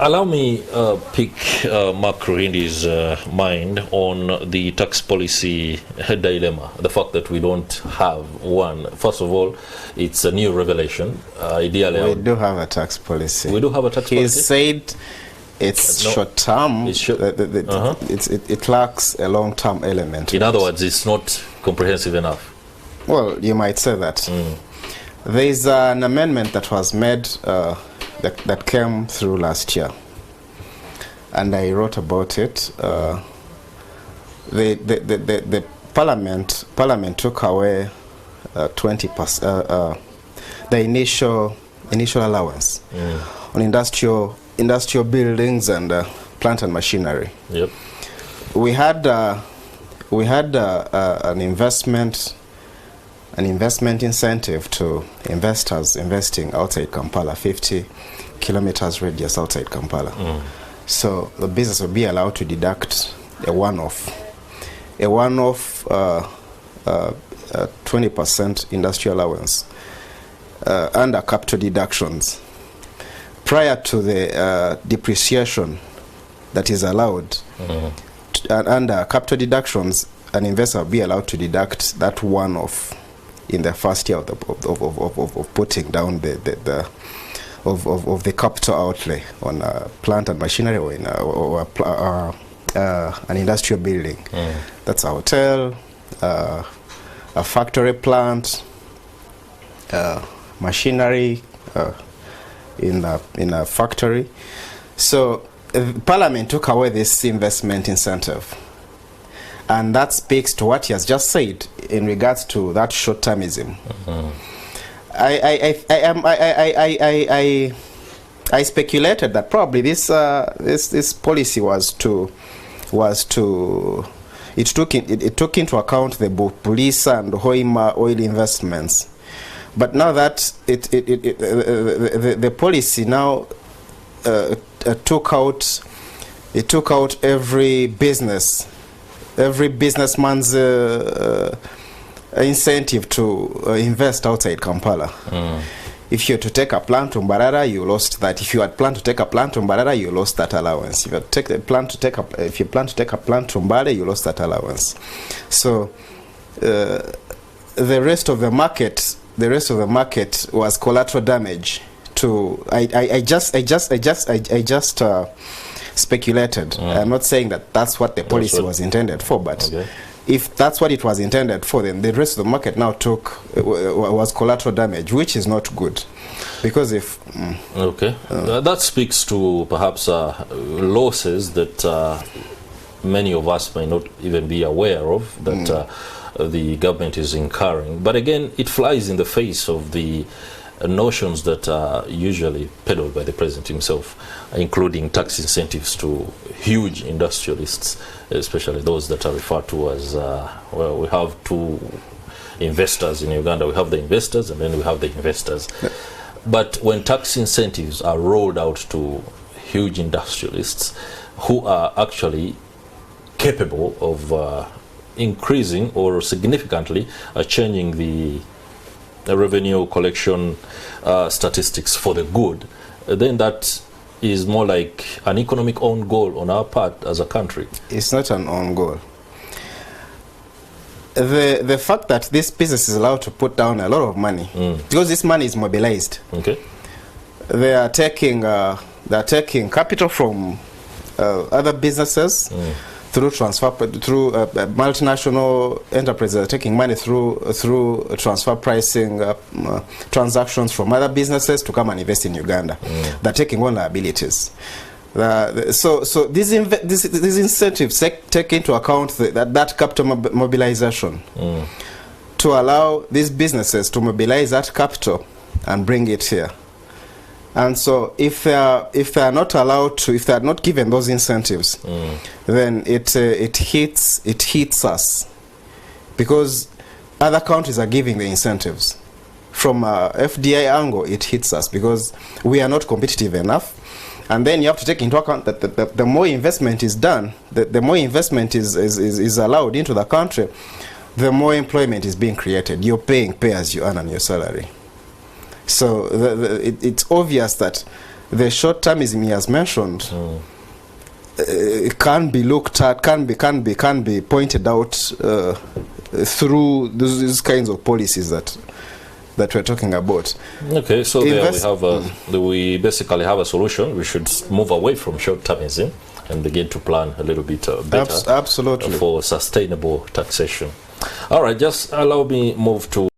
Allow me pick Mark Ruhindi's mind on the tax policy dilemma, the fact that we don't have one. First of all, it's a new revelation. Ideally, we do have a tax policy. We do have a tax policy? He said it's short-term. It lacks a long-term element. In other words, it's not comprehensive enough. Well, you might say that. There is an amendment that was made that came through last year, and I wrote about it. The Parliament took away 20% the initial allowance on industrial buildings and plant and machinery. Yep. We had an investment incentive to investors investing outside Kampala, 50 kilometers radius outside Kampala. So the business will be allowed to deduct a one-off 20% industrial allowance under capital deductions prior to the depreciation that is allowed. Under capital deductions, an investor will be allowed to deduct that one-off in the first year of putting down the capital outlay on plant and machinery or in an industrial building. That's a hotel, a factory plant, machinery in a factory. So Parliament took away this investment incentive. And that speaks to what he has just said in regards to that short-termism. I speculated that probably this policy it took into account the police and Hoima oil investments, but now that the policy now took out every businessman's incentive to invest outside Kampala. If you had to take a plant to Mbarara, you lost that. If you had planned to take a plant to Mbarara, you lost that allowance. If you plan to take a plant to Mbale, you lost that allowance. So the rest of the market was collateral damage. I just speculated. I'm not saying that that's what the policy was intended for, but if that's what it was intended for, then the rest of the market now was collateral damage, which is not good, because if that speaks to perhaps losses that many of us may not even be aware of that the government is incurring. But again, it flies in the face of the notions that are usually peddled by the president himself, including tax incentives to huge industrialists, especially those that are referred to as, well, we have two investors in Uganda. We have the investors and then we have the investors. But when tax incentives are rolled out to huge industrialists who are actually capable of increasing or significantly changing the revenue collection statistics for the good, then that is more like an economic own goal on our part as a country. It's not an own goal. The fact that this business is allowed to put down a lot of money, because this money is mobilized. They are taking capital from other businesses through multinational enterprises are taking money through transfer pricing transactions from other businesses to come and invest in Uganda. They're taking on liabilities. So these incentives take into account that capital mobilization to allow these businesses to mobilize that capital and bring it here. And so if they are not allowed to, if they are not given those incentives, then it hits us, because other countries are giving the incentives. From a FDI angle, it hits us because we are not competitive enough. And then you have to take into account that the more investment is done, the more investment is allowed into the country, the more employment is being created. You're paying pay as you earn on your salary. So it's obvious that the short-termism he has mentioned can be looked at, can be pointed out through these kinds of policies that we're talking about. Okay, so there we have we basically have a solution. We should move away from short-termism and begin to plan a little bit better absolutely for sustainable taxation. All right, just allow me move to